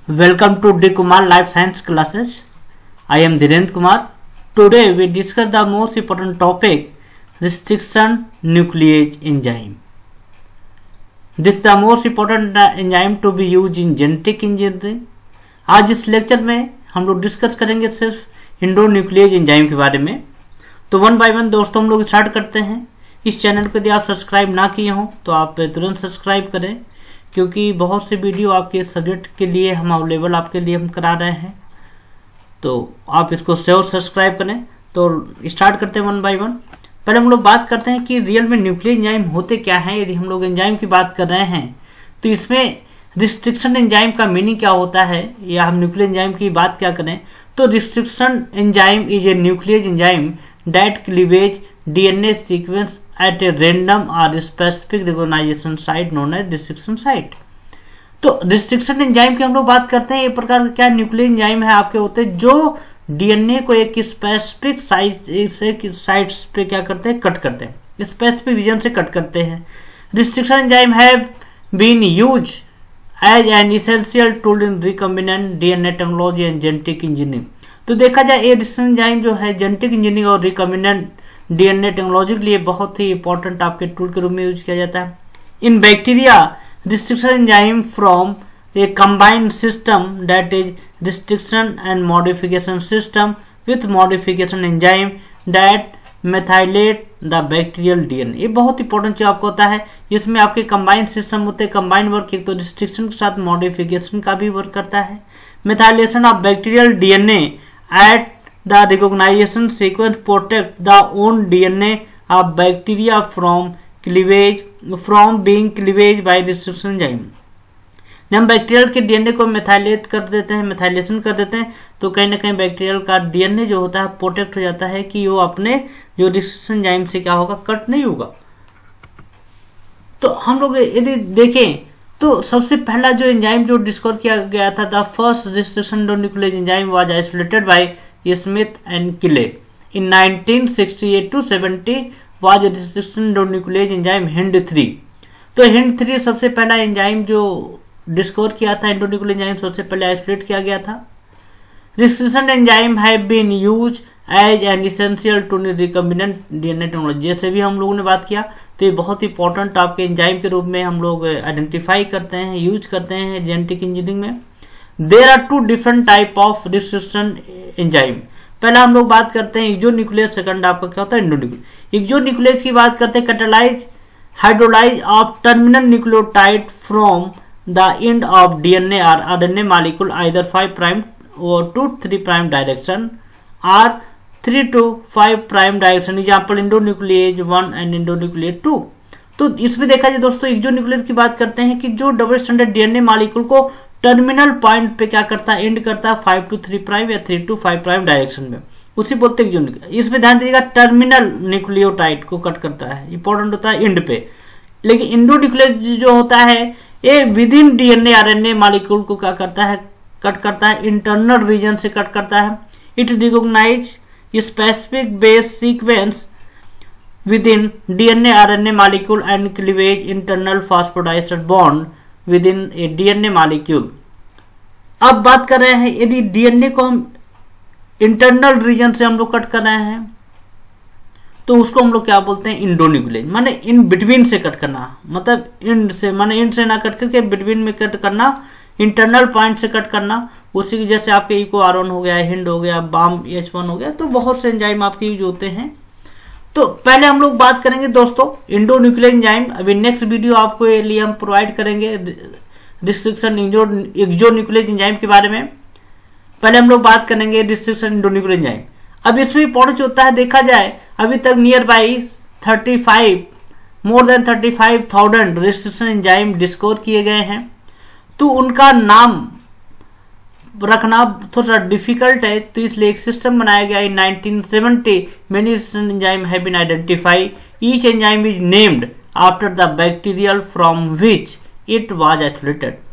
Welcome to D. Kumar Life Science classes. I am Dhirendra Kumar. Today we discuss the most important topic, restriction nuclease enzyme. This is the most important enzyme to be used in genetic engineering. आज इस lecture में हम लोग discuss करेंगे सिर्फ इंडोन्यूक्लियेज enzyme के बारे में। तो वन बाय वन दोस्तों हम लोग स्टार्ट करते हैं। इस चैनल को यदि आप सब्सक्राइब ना किए हों तो आप तुरंत सब्सक्राइब करें, क्योंकि बहुत से वीडियो आपके सब्जेक्ट के लिए हम अवेलेबल आपके लिए हम करा रहे हैं, तो आप इसको श्योर सब्सक्राइब करें। तो स्टार्ट करते हैं वन बाय वन। पहले हम लोग बात करते हैं कि रियल में न्यूक्लियर एंजाइम होते क्या हैं। यदि हम लोग एंजाइम की बात कर रहे हैं तो इसमें रिस्ट्रिक्शन एंजाइम का मीनिंग क्या होता है, या हम न्यूक्लियर एंजाइम की बात क्या करें तो restriction enzyme is a nuclear enzyme that cleavage DNA sequence at a random और specific recognization site known as restriction site. तो रिस्ट्रिक्शन एंजाइम की हम लोग बात करते हैं, ये प्रकार का क्या न्यूक्लियर एंजाइम है आपके होते हैं जो डीएनए को एक स्पेसिफिक साइट्स पे क्या करते हैं, कट करते हैं, स्पेसिफिक रीजन से कट करते हैं। Restriction enzyme have been used as an essential tool in recombinant DNA technology and genetic engineering. तो देखा जाए ये रिस्ट्रिक्शन एंजाइम जो है जेनेटिक इंजीनियरिंग और रिकॉम्बिनेंट डीएनए टेक्नोलॉजी के लिए बहुत ही इंपॉर्टेंट आपके टूल के रूप में यूज किया जाता है। इन bacteria restriction enzyme from a combined system that is restriction and modification system with modification enzyme that methylate the bacterial DNA। ये बहुत इंपॉर्टेंट चीज आपको होता है। इसमें आपके कंबाइंड सिस्टम होते हैं, कंबाइंड वर्क एक तो रिस्ट्रिक्शन के साथ मॉडिफिकेशन का भी वर्क करता है। Methylation of bacterial DNA at the recognisation sequence protect the own DNA of bacteria from being cleavage by restriction enzyme. जब हम बैक्टीरियल के डीएनए को मेथाइलेट कर देते हैं, मेथाइलेशन कर देते हैं, तो कहीं ना कहीं बैक्टीरियल का डीएनए जो होता है प्रोटेक्ट हो जाता है कि वो अपने जो रिस्ट्रिक्शन एंजाइम से क्या होगा, कट नहीं होगा। तो हम लोग यदि देखें तो सबसे पहला जो एंजाइम जो डिस्कवर किया गया था, the first restriction endonuclease enzyme was isolated by Smith and Kelly in 1968 to 70 was restriction endonuclease enzyme Hind three. तो हिंड3 सबसे पहला एंजाइम जो डिस्कवर किया था, इंडोन्यूक्लियेज एंजाइम सबसे पहले आइसोलेट किया गया था। Restriction enzyme have been used as an essential to recombinant DNA technology. जैसे भी हम लोगों ने बात किया तो ये बहुत इंपॉर्टेंट आपके एंजाइम के रूप में हम लोग आइडेंटिफाई करते हैं, यूज करते हैं जेनेटिक इंजीनियरिंग में। There are two different type of restriction enzyme. पहला हम लोग बात करते हैं एक्सोन्यूक्लियेज, सेकंड आपका क्या होता है इंडोन्यूक्लियेज। एक्सोन्यूक्लियेज की बात करते हैं catalyse hydrolyse of terminal nucleotide from the end of DNA or RNA molecule either 5' or to 3' direction or 3 to 5' direction। Example endonuclease 1 and endonuclease 2। तो इसमें देखा जाए दोस्तों एक्सोन्यूक्लियेज की बात करते हैं कि जो डबल स्टैंडर्ड डीएनए मॉलिक्यूल को टर्मिनल पॉइंट पे क्या करता है, एंड करता है 5 to 3' या 3 to 5' डायरेक्शन में, उसी बोलते हैं एक्सोन्यूक्लियेज। इसमें ध्यान दीजिएगा टर्मिनल न्यूक्लियोटाइड को कट करता है, इंपॉर्टेंट होता है एंड पे। लेकिन इंडोन्यूक्लियेज जो होता है ये with in DNA RNA molecule को क्या करता है, कट करता है, इंटरनल रीजन से कट करता है। It recognise specific base sequence within DNA RNA molecule and cleavage internal phosphodiester bond within a DNA molecule. अब बात कर रहे हैं यदि डीएनए को हम इंटरनल रीजन से हम लोग कट कर रहे हैं तो उसको हम लोग क्या बोलते हैं, इंडोन्यूक्लियेज। माने इन बिटवीन से कट करना, मतलब इंड से, माने इंड से ना कट करके बिटवीन में कट करना, इंटरनल पॉइंट से कट करना। उसी की जैसे आपके इको R1 हो गया, हिंड हो गया, बाम H1 हो गया, तो बहुत से एंजाइम आपके यूज होते हैं। तो पहले हम लोग बात करेंगे दोस्तों इंडोन्यूक्लियेज एंजाइम। अभी नेक्स्ट वीडियो आपको लिए हम प्रोवाइड करेंगे रिस्ट्रिक्शन एक्सोन्यूक्लियेज एंजाइम के बारे में। पहले हम लोग बात करेंगे रिस्ट्रिक्शन इंडोन्यूक्लियेज एंजाइम। अब इसमें इंपॉर्टेंट होता है, देखा जाए अभी तक near by more than 35,000 restriction enzyme discover किए गए हैं। तो उनका नाम रखना थोड़ा डिफिकल्ट है, तो इसलिए एक सिस्टम बनाया गया in 1970। Many restriction enzyme have been identify, each enzyme is named after the bacterial from which it was isolated.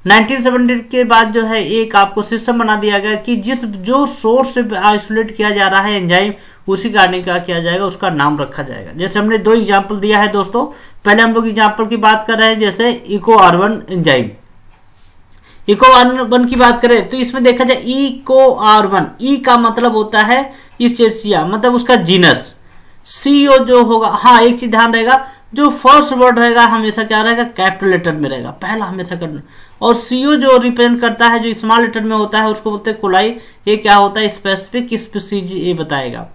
1970 के बाद जो है एक आपको सिस्टम बना दिया गया कि जो सोर्स से आइसोलेट किया जा रहा है एंजाइम, उसी कारण क्या किया जाएगा, उसका नाम रखा जाएगा। जैसे हमने दो एग्जांपल दिया है दोस्तों। पहले हम लोग एग्जांपल की बात कर रहे हैं, जैसे eco R1 enzyme. Eco R1 की बात करें तो इसमें देखा जाए इको R1, ई का मतलब होता है इस्टेटिया, मतलब उसका जीनस। सीओ जो होगा, हाँ एक चीज ध्यान रहेगा, जो फर्स्ट वर्ड रहेगा हमेशा क्या रहेगा, कैपिटल लेटर में रहेगा, पहला हमेशा करना। और सीओ जो रिप्रेजेंट करता है, जो स्मॉल लेटर में होता है, उसको बोलते हैं कोलाई। ये क्या होता है, स्पेसिफिक स्पीसीज ये बताएगा।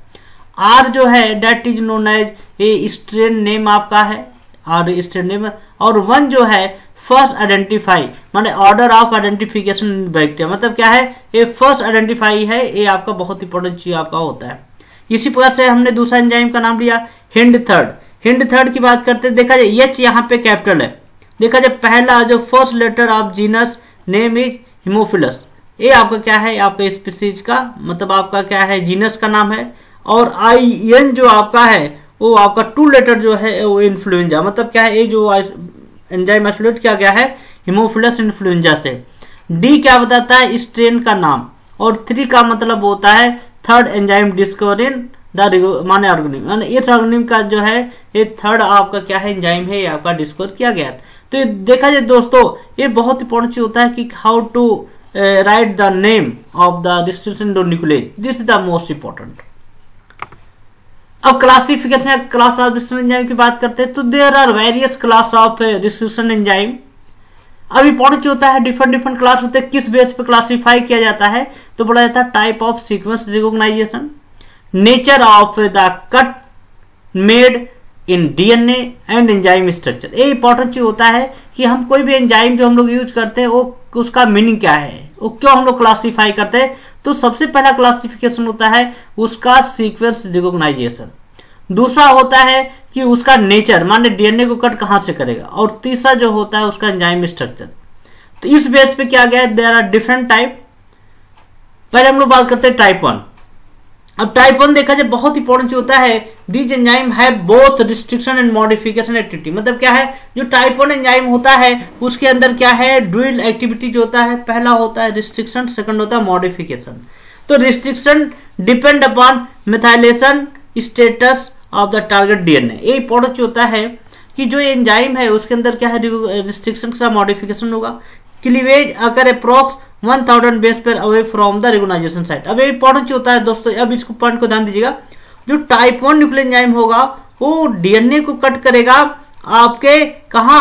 आर जो है डेट इज नोन एज, ये स्ट्रेन नेम आपका है, आर स्ट्रेन नेम। और 1 जो है फर्स्ट आइडेंटिफाई, माने ऑर्डर ऑफ आइडेंटिफिकेशन बैक्टीरिया, मतलब क्या है, ये फर्स्ट आइडेंटिफाई है, ये आपका बहुत इंपॉर्टेंट चीज आपका होता है। इसी प्रकार से हमने दूसरा एंजाइम का नाम लिया हिंड थर्ड। हिंड थर्ड की बात करते हैं, देखा जाए एच यहाँ पे कैपिटल है, देखा जाए पहला जो first letter of genus name is Haemophilus, ये आपका क्या है, आपका स्पीसीज का मतलब आपका क्या है, जीनस का नाम है। और IN जो आपका है वो आपका 2 लेटर जो है वो इन्फ्लुएंजा, मतलब क्या है, ये जो एंजाइम आइसोलेट किया गया है हिमोफिलस इन्फ्लुएंजा से। डी क्या बताता है, स्ट्रेन का नाम। और 3 का मतलब होता है third enzyme discover in the माने ऑर्गेनिज्म, माने इस ऑर्गेनिज्म का जो है ये थर्ड आपका क्या है एंजाइम है, ये आपका डिस्कवर किया गया। तो ये देखा जाए दोस्तों, ये बहुत इंपॉर्टेंट चीज होता है कि how to write the name of the restriction nucleus, this is the most important. अब classification class of restriction enzyme की बात करते हैं, तो there are various class of restriction enzyme. अब इंपॉर्टेंट होता है, डिफरेंट क्लास होते हैं, किस बेस पे क्लासिफाई किया जाता है, तो बोला जाता है type of sequence recognisation, nature of the cut made in DNA and enzyme structure. ये इंपॉर्टेंट चीज होता है कि हम कोई भी एंजाइम जो हम लोग यूज करते हैं वो उसका मीनिंग क्या है, वो क्यों हम लोग क्लासिफाई करते हैं। तो सबसे पहला क्लासिफिकेशन होता है उसका सीक्वेंस रिकॉग्नाइजेशन, दूसरा होता है कि उसका नेचर, माने DNA को कट कहां से करेगा, और तीसरा जो होता है उसका एंजाइम स्ट्रक्चर। तो इस बेस पे क्या गया है, देयर आर डिफरेंट टाइप। पहले हम लोग बात करते हैं टाइप 1। अब टाइप 1 देखा जाए बहुत इंपॉर्टेंट होता है, दीज एंजाइम है both restriction and modification activity, मतलब क्या है, जो टाइप 1 एंजाइम होता है उसके अंदर क्या है, ड्यूल एक्टिविटी जो होता है, पहला होता है रिस्ट्रिक्शन, सेकंड होता है मॉडिफिकेशन। तो restriction depend upon methylation status of the target DNA। ये इंपॉर्टेंट होता है कि जो एंजाइम है उसके अंदर क्या है, रिस्ट्रिक्शन का मॉडिफिकेशन होगा। क्लीवेज अगर approx 1000 base pair away from the recognisation site. अब ये इंपॉर्टेंट होता है दोस्तों, अब इसको पॉइंट को ध्यान दीजिएगा, जो टाइप 1 न्यूक्लियर एंजाइम होगा वो DNA को कट करेगा आपके कहा,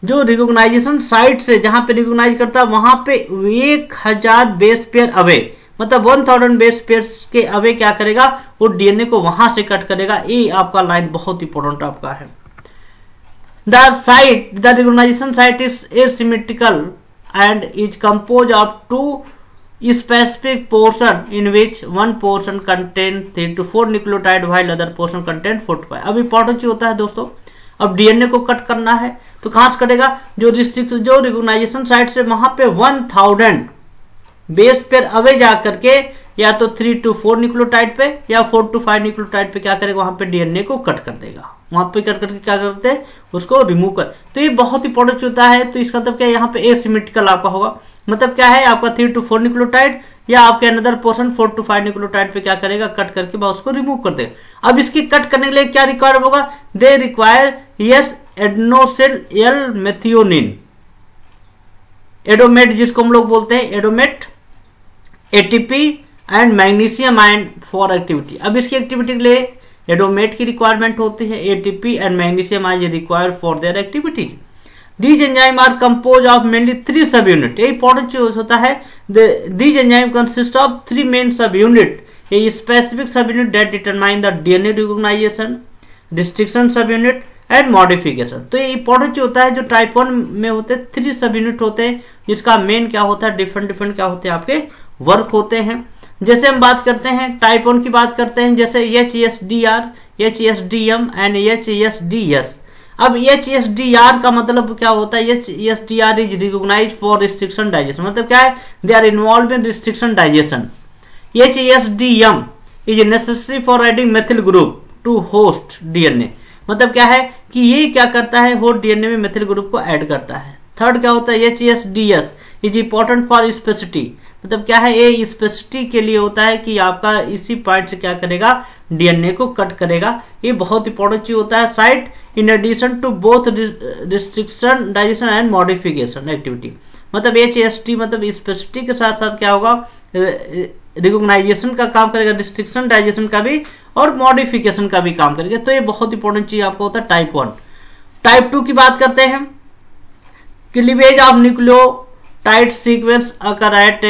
जो रिकॉग्नाइजेशन साइट से, जहां पे रिकॉग्नाइज करता है वहां पे 1000 बेस पेयर अवे, मतलब 1000 बेस पेयर के अवे क्या करेगा, वो DNA को वहां से कट करेगा। ये आपका लाइन बहुत इंपॉर्टेंट आपका है। The recognisation site is asymmetrical and is composed of 2 specific portion in which one portion contain 3 to 4 nucleotide while other portion contain 4 to 5। अब इंपॉर्टेंट चीज होता है दोस्तों, अब DNA को कट करना है तो कहां से कटेगा, जो रिस्ट्रिक्शन जो रिकॉग्नाइजेशन साइट से वहां पे 1000 बेस पेयर अवे जा करके या तो 3 to 4 न्यूक्लियोटाइड पे या 4 to 5 न्यूक्लियोटाइड पे क्या करेगा, वहां पे DNA को कट कर देगा, वहां पे कट करके क्या करते हैं उसको रिमूव कर। तो ये बहुत इंपॉर्टेंट होता है। तो इसका मतलब क्या है, यहाँ पे एसिमेट्रिकल आपका होगा, मतलब क्या है आपका 3 to 4 न्यूक्लियोटाइड या आपके अनदर पोर्शन 4 to 5 न्यूक्लियोटाइड पे क्या करेगा, कट करके उसको रिमूव कर देगा। अब इसकी कट करने के लिए क्या रिक्वायर होगा, they require yes adenosine L methionine, AdoMet जिसको हम लोग बोलते हैं, AdoMet, ATP and magnesium ion for activity. अब इसकी एक्टिविटी के लिए एडोमेट की रिक्वायरमेंट होती है, ATP and magnesium ion require for their activities. These enzymes are composed of mainly 3 subunit। ये इंपॉर्टेंट चीज होता है, these enzymes consist of 3 main subunit, a specific subunit that determine the DNA recognition, restriction subunit and modification. तो ये important होता है, जो type 1 में होते हैं 3 सब यूनिट होते हैं, जिसका मेन क्या होता है, डिफरेंट क्या होते हैं आपके वर्क होते हैं। जैसे हम बात करते हैं टाइप 1 की बात करते हैं, जैसे HSDR, HSDM एंड HSDS। अब HSDR का मतलब क्या होता है, HSDR is recognised for restriction digestion, मतलब क्या है, they are involve in restriction digestion. HSDM is necessary for adding methyl group to host DNA, मतलब क्या है कि ये क्या करता है, होस्ट DNA में मेथिल ग्रुप को ऐड करता है। थर्ड क्या होता है, HSDS is important for specificity, मतलब क्या है, ये स्पेसिटी के लिए होता है कि आपका इसी पॉइंट से क्या करेगा, DNA को कट करेगा। ये बहुत इंपॉर्टेंट चीज होता है site in addition to both restriction digestion and modification activity. मतलब HST मतलब स्पेसिफिसिटी के साथ साथ क्या होगा, रिकॉग्नाइजेशन का काम करेगा, रिस्ट्रिक्शन डाइजेशन का भी और मॉडिफिकेशन का भी काम करेगा। तो ये बहुत इंपॉर्टेंट चीज आपका होता है टाइप 1। टाइप 2 की बात करते हैं, cleavage of nucleotide sequence occur at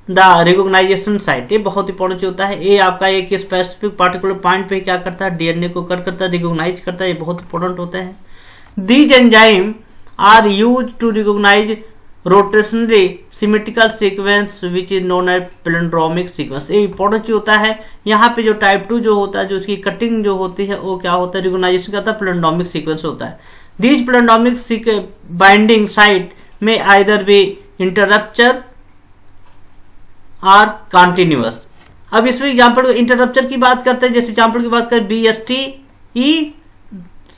the recognisation site. ये बहुत इंपॉर्टेंट होता है। ये आपका एक स्पेसिफिक पार्टिकुलर पॉइंट पे क्या करता है, डीएनए को कट करता है, रिकॉग्नाइज करता है। ये बहुत इंपॉर्टेंट होता है। These enzyme are use to recognise rotationally symmetrical sequence which is known as palindromic sequence. ये इंपॉर्टेंट होता है। यहाँ पे जो टाइप 2 जो होता है, जो इसकी कटिंग जो होती है वो क्या होता है, रिकॉग्नाइजेशन करता है, पैलिंड्रोमिक सीक्वेंस होता है। दीज पैलिंड्रोमिक बाइंडिंग साइट में आइदर बी इंटरप्चर और कॉन्टिन्यूअस। अब इसमें एग्जाम्पल इंटरप्चर की बात करते हैं, जैसे एग्जाम्पल की बात करें BSTE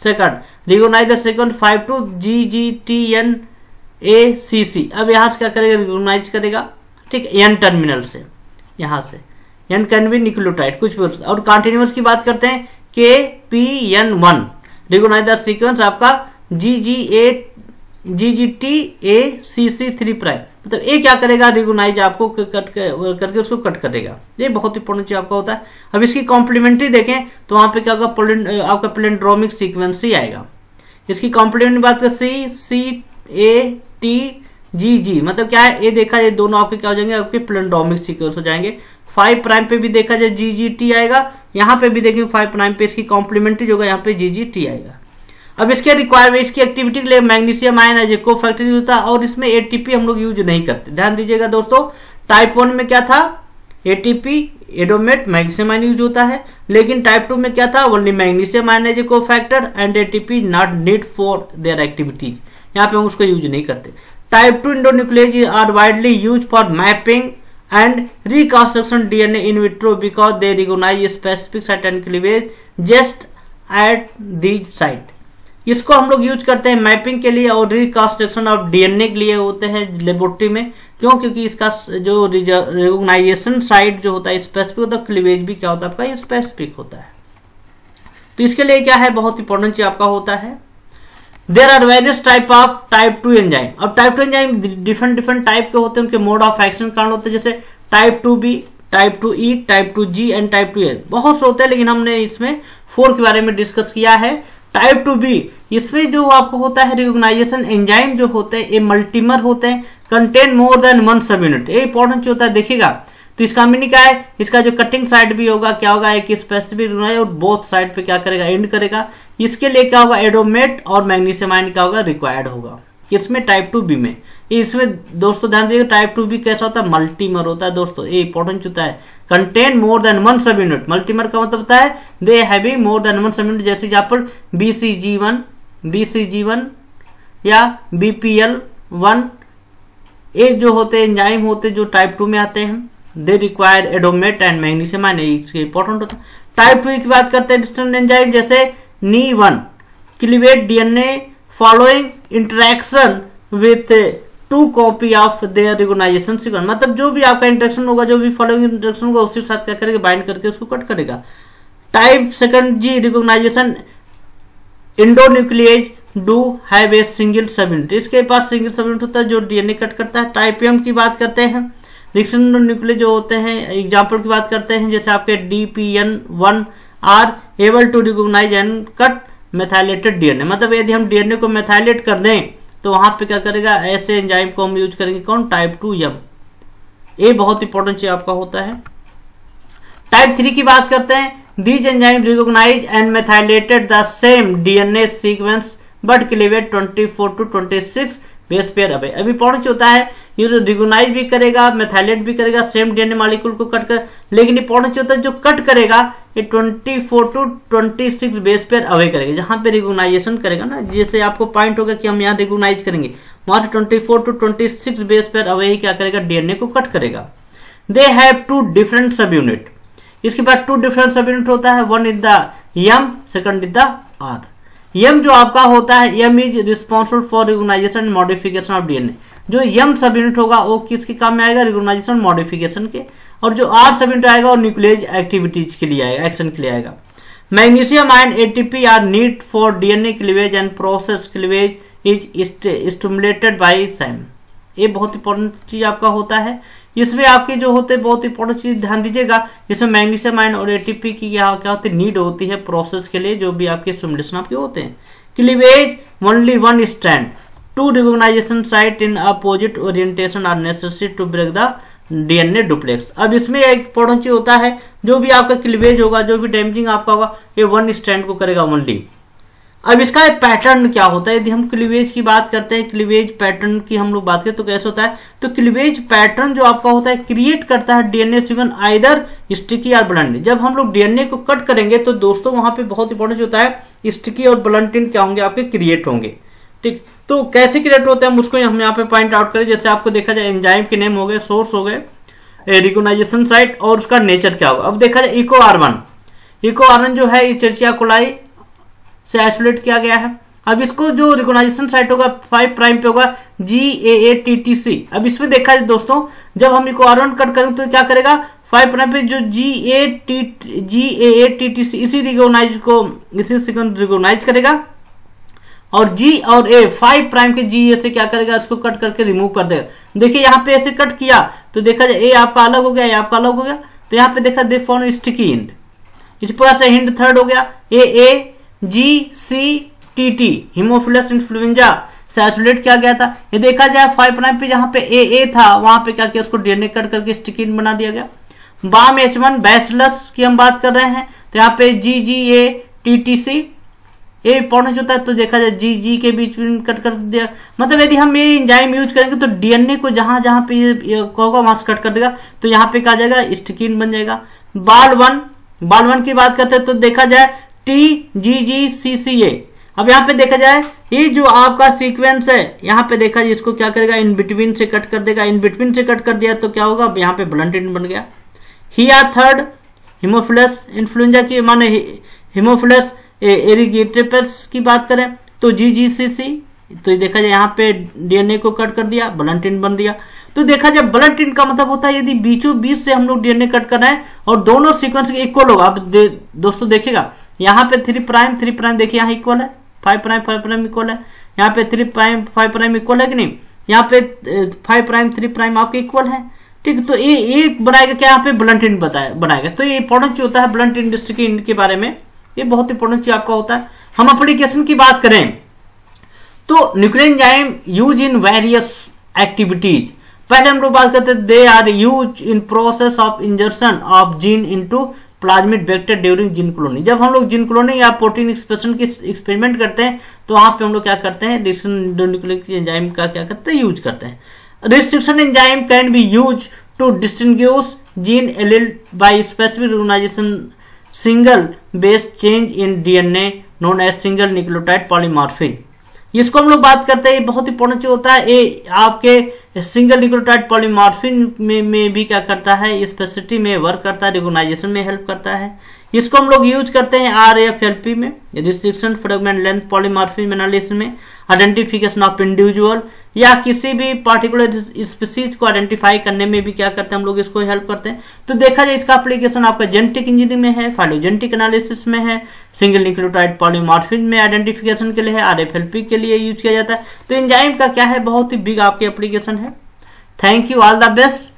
second recognise the sequence 52 GGTNACC। अब यहाँ से क्या करेगा, रिकॉग्नाइज करेगा, ठीक है, N टर्मिनल से, यहाँ से N कैन बी न्यूक्लियोटाइड कुछ भी। और कॉन्टिन्यूअस की बात करते हैं KPN1 रिकॉग्नाइज द सीक्वेंस आपका GGTACC3'। मतलब ये क्या करेगा, रिकॉग्नाइज आपको कट करके उसको कट करेगा। ये बहुत इंपॉर्टेंट चीज आपका होता है। अब इसकी कॉम्प्लीमेंट्री देखें तो वहां पे क्या होगा, आपका पैलिंड्रोमिक सीक्वेंस ही आएगा। इसकी कॉम्प्लीमेंट्री बात करें CCATGG मतलब क्या है, ये देखा ये दोनों आपके क्या हो जाएंगे, आपके पैलिंड्रोमिक सीक्वेंस हो जाएंगे। 5 प्राइम पे भी देखा जाए GGT आएगा, यहाँ पे भी देखेंगे 5 प्राइम पे इसकी कॉम्प्लीमेंट्री जो होगा यहाँ पे GGT आएगा। अब इसके रिक्वायरमेंट, इसकी एक्टिविटी के लिए magnesium ion as a cofactor होता है और इसमें एटीपी हम लोग यूज नहीं करते। ध्यान दीजिएगा दोस्तों, टाइप 1 में क्या था, ATP AdoMet magnesium ion use होता है, लेकिन टाइप 2 में क्या था, only magnesium ion as a cofactor and ATP not need for their activities. यहाँ पे हम उसको यूज नहीं करते। Type 2 endonuclease are widely use for mapping and reconstruction DNA in vitro because they recognise specific site and cleavage just at these site. इसको हम लोग use करते हैं मैपिंग के लिए और रिकंस्ट्रक्शन ऑफ डीएनए के लिए होते हैं लेबोरेटरी में। क्यों, क्योंकि इसका जो रिकॉग्नाइजेशन साइट जो होता है स्पेसिफिक होता है, क्लीवेज भी क्या होता है आपका स्पेसिफिक होता है। तो इसके लिए क्या है, बहुत इंपॉर्टेंट चीज आपका होता है। There are various type of type 2 enzyme. अब टाइप 2 एंजाइम डिफरेंट टाइप के होते हैं, उनके मोड ऑफ एक्शन कारण होते हैं, जैसे type 2B, type 2E, type 2G and type 2L। बहुत से होते हैं लेकिन हमने इसमें 4 के बारे में डिस्कस किया है। टाइप 2B इसमें जो आपको होता है रिकॉग्नाइजेशन एंजाइम जो होते हैं ये मल्टीमर होते हैं, कंटेन मोर देन 1 सब यूनिट। ये इंपॉर्टेंट होता है, देखिएगा। तो इसका मीनिंग क्या है, इसका जो कटिंग साइड भी होगा क्या होगा, एक स्पेसिफिक और बोथ साइड पे क्या करेगा, एंड करेगा। इसके लिए क्या होगा, एडोमेट और मैग्नीशियम आयन क्या होगा, रिक्वायर्ड होगा। इसमें टाइप 2B में, इसमें दोस्तों ध्यान दीजिएगा, टाइप 2B कैसा होता है, मल्टीमर होता है दोस्तों। ये इंपॉर्टेंट होता है, कंटेन मोर देन 1 सब यूनिट। मल्टीमर का मतलब होता है दे हैविंग मोर देन 1 सब यूनिट। जैसे एग्जांपल BCG1 या BPL1, ये जो होते हैं एंजाइम होते जो टाइप 2 में आते हैं, they require AdoMet and magnesium ion, इसके इंपॉर्टेंट होता है। टाइप 2 की बात करते हैं डिस्टेंट एंजाइम, जैसे NE1 cleavage DNA following interaction with 2 copy of their recognisation sequence. मतलब जो भी आपका इंटरेक्शन होगा, जो भी फॉलोइंग इंटरेक्शन होगा, उसके साथ क्या करेगा, बाइंड करके उसको कट करेगा। Type 2G recognization endonuclease do have a single subunit. इसके पास सिंगल सब यूनिट होता है जो डीएनए कट करता है। टाइप M की बात करते हैं, रिकॉग्नाइजेशन न्यूक्लियस जो होते हैं, एग्जांपल की बात करते हैं, जैसे आपके DPN1 are able to recognise and cut methylated DNA. मतलब यदि हम डीएनए को मेथाइलेट कर दें तो वहां पे क्या करेगा, ऐसे एंजाइम को हम यूज करेंगे। कौन, टाइप 2M। ये बहुत इंपॉर्टेंट चीज आपका होता है। टाइप 3 की बात करते हैं, these enzyme recognise and methylated the same DNA sequence but cleavage 24 to 26 base pair away. अभी इंपॉर्टेंट होता है, ये जो रिकॉग्नाइज भी करेगा, मेथाइलेट भी करेगा, सेम डीएनए मॉलिक्यूल को कट कर, लेकिन इंपॉर्टेंट होता है जो कट करेगा ये 24 to 26 बेस पेयर अवे करेगा। जहां पे रिकॉग्नाइजेशन करेगा ना, जैसे आपको पॉइंट होगा कि हम यहाँ रिकॉग्नाइज करेंगे, वहां से 24 to 26 बेस पेयर अवे ही क्या करेगा, डीएनए को कट करेगा। They have 2 different subunit. इसके बाद 2 डिफरेंट सब यूनिट होता है, one is the M, second is the R। M जो आपका होता है, M is responsible for recognisation and modification of DNA. जो M सब यूनिट होगा वो किसके काम में आएगा, रिकॉग्नाइजेशन मॉडिफिकेशन के। और जो R सब यूनिट आएगा वो न्यूक्लियेज एक्टिविटीज के लिए आएगा, एक्शन के लिए आएगा। Magnesium ion ATP are need for DNA cleavage and process cleavage is stimulated by SAM। ये बहुत इंपॉर्टेंट चीज आपका होता है। इसमें आपके जो होते हैं बहुत इंपॉर्टेंट चीज ध्यान दीजिएगा, इसमें मैग्नीशियम आयन और एटीपी की क्या होती है नीड होती है प्रोसेस के लिए, जो भी आपके स्टिमुलेशन आपके होते हैं। Cleavage only one strand, two recognition site in opposite orientation are necessary to break the DNA duplex. अब इसमें एक इंपॉर्टेंट चीज होता है, जो भी आपका क्लीवेज होगा, जो भी डैमेजिंग आपका होगा, ये वन स्ट्रैंड को करेगा ओनली। अब इसका पैटर्न क्या होता है, यदि हम क्लीवेज की बात करते हैं, क्लीवेज पैटर्न की हम लोग बात करें तो कैसे होता है, तो क्लीवेज पैटर्न जो आपका होता है क्रिएट करता है डीएनए सीक्वेंस आइदर स्टिकी और ब्लंट। जब हम लोग डीएनए को कट करेंगे तो दोस्तों वहां पे बहुत इंपॉर्टेंट होता है स्टिकी और ब्लंटिन क्या होंगे आपके क्रिएट होंगे। ठीक, तो कैसे क्रिएट होते हैं हम उसको हम यहाँ पे पॉइंट आउट करें। जैसे आपको देखा जाए एंजाइम के नेम हो गए, सोर्स हो गए, रिकॉग्नाइजेशन साइट और उसका नेचर क्या होगा। अब देखा जाए इको आर1 जो है एचेरिचिया कोलाई से आइसोलेट किया गया है। अब इसको जो रिकॉग्नाइजेशन साइट होगा 5 प्राइम पे होगा GAATTC। अब इसमें देखा जाए दोस्तों, जब हम इको आर1 कट करेंगे तो क्या करेगा 5 प्राइम पे जो GAATTC इसी सीक्वेंस रिकॉग्नाइज करेगा और G और A 5 प्राइम के GA से क्या करेगा, इसको कट करके रिमूव कर देगा। देखिए यहाँ पे ऐसे कट किया तो देखा जाए A आपका अलग हो गया, A आपका अलग हो गया, तो यहाँ पे देखा दे फॉर्म स्टिकी एंड, इस पूरा से हिंड थर्ड हो गया। AAGCTT हीमोफिलस इन्फ्लुएंजा से आइसोलेट किया गया था। ये देखा जाए 5 प्राइम पे जहां पे AA था वहां पे क्या किया, उसको डीएनए कट करके स्टिकी एंड बना दिया गया। बाम H1 बैसिलस की हम बात कर रहे हैं, तो यहाँ पे GGATTC ये इंपॉर्टेंट होता है, तो देखा जाए GG के बीच में कट कर दिया। मतलब यदि हम ये एंजाइम यूज करेंगे तो डीएनए को जहां जहां पे ये होगा वहां से कट कर देगा, तो यहाँ पे क्या जाएगा स्टिकी एंड बन जाएगा। बाल1 की बात करते हैं तो देखा जाए TGGCCA। अब यहाँ पे देखा जाए ये जो आपका सीक्वेंस है, यहाँ पे देखा जाए इसको क्या करेगा इन बिटवीन से कट कर देगा। इन बिटवीन से कट कर दिया तो क्या होगा, यहाँ पे ब्लंट एंड बन गया। थर्ड हीमोफिलस इन्फ्लुएंजा की माने हीमोफिलस एरिगेटिपस की बात करें तो GGCC, तो देखा जाए यहाँ पे डीएनए को कट कर दिया, ब्लंट एंड बन दिया। तो देखा जाए ब्लंट एंड का मतलब होता है यदि बीचों बीच से हम लोग डीएनए कट कर रहे हैं और दोनों सीक्वेंस के इक्वल होगा। अब दोस्तों देखिएगा यहाँ पे 3 प्राइम देखिए यहाँ इक्वल है, 5 प्राइम इक्वल है, यहाँ पे 3 प्राइम 5 प्राइम इक्वल है कि नहीं, यहाँ पे 5 प्राइम 3 प्राइम आपके इक्वल है। ठीक, तो ये एक बनाएगा क्या, यहाँ पे ब्लंट एंड बनाएगा। तो ये इंपॉर्टेंट चीज होता है ब्लंट एंड स्टिकी एंड के बारे में, ये बहुत इंपॉर्टेंट चीज आपका होता है। हम एप्लीकेशन की बात करें तो nuclear enzyme use in various activities. पहले हम लोग बात करते हैं they are use in process of insertion of gene into plasmid vector during gene cloning. जब हम लोग जीन क्लोनिंग या प्रोटीन एक्सप्रेशन की एक्सपेरिमेंट करते हैं तो वहां पे हम लोग क्या करते हैं, न्यूक्लिक एंजाइम का क्या करते हैं, यूज करते हैं। Restriction enzyme can be use to distinguish gene allele by specific recognition single base change in DNA known as single nucleotide polymorphism. इसको हम लोग बात करते हैं, बहुत इंपॉर्टेंट चीज होता है। ये आपके सिंगल न्यूक्लियोटाइड पॉलीमॉर्फिज्म में भी क्या करता है, स्पेसिसिटी में वर्क करता है, रिकॉग्नाइजेशन में हेल्प करता है। इसको हम लोग यूज करते हैं RFLP में, restriction fragment length polymorphism analysis में, आइडेंटिफिकेशन ऑफ इंडिविजुअल या किसी भी पार्टिकुलर स्पीसीज को आइडेंटिफाई करने में भी क्या करते हैं हम लोग, इसको हेल्प करते हैं। तो देखा जाए इसका एप्लीकेशन आपका जेनेटिक इंजीनियरिंग में है, फाइलोजेनेटिक एनालिसिस में है, सिंगल न्यूक्लियोटाइड पॉलीमॉर्फिज्म में आइडेंटिफिकेशन के लिए है, RFLP के लिए यूज किया जाता है। तो एंजाइम का क्या है, बहुत ही बिग आपके एप्लीकेशन है। Thank you, all the best.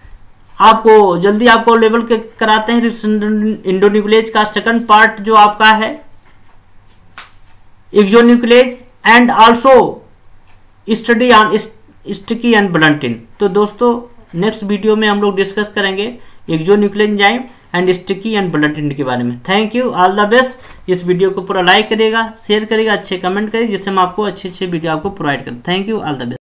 आपको जल्दी आपको लेवल के कराते हैं इंडोन्यूक्लियेज का सेकंड पार्ट जो आपका है exonuclease and also study on sticky end blunting. तो दोस्तों नेक्स्ट वीडियो में हम लोग डिस्कस करेंगे exonuclease enzyme and sticky end blunting के बारे में। Thank you, all the best. इस वीडियो को पूरा लाइक करिएगा, शेयर करिएगा, अच्छे कमेंट करिए जिससे हम आपको अच्छे वीडियो आपको प्रोवाइड करें। Thank you, all the best.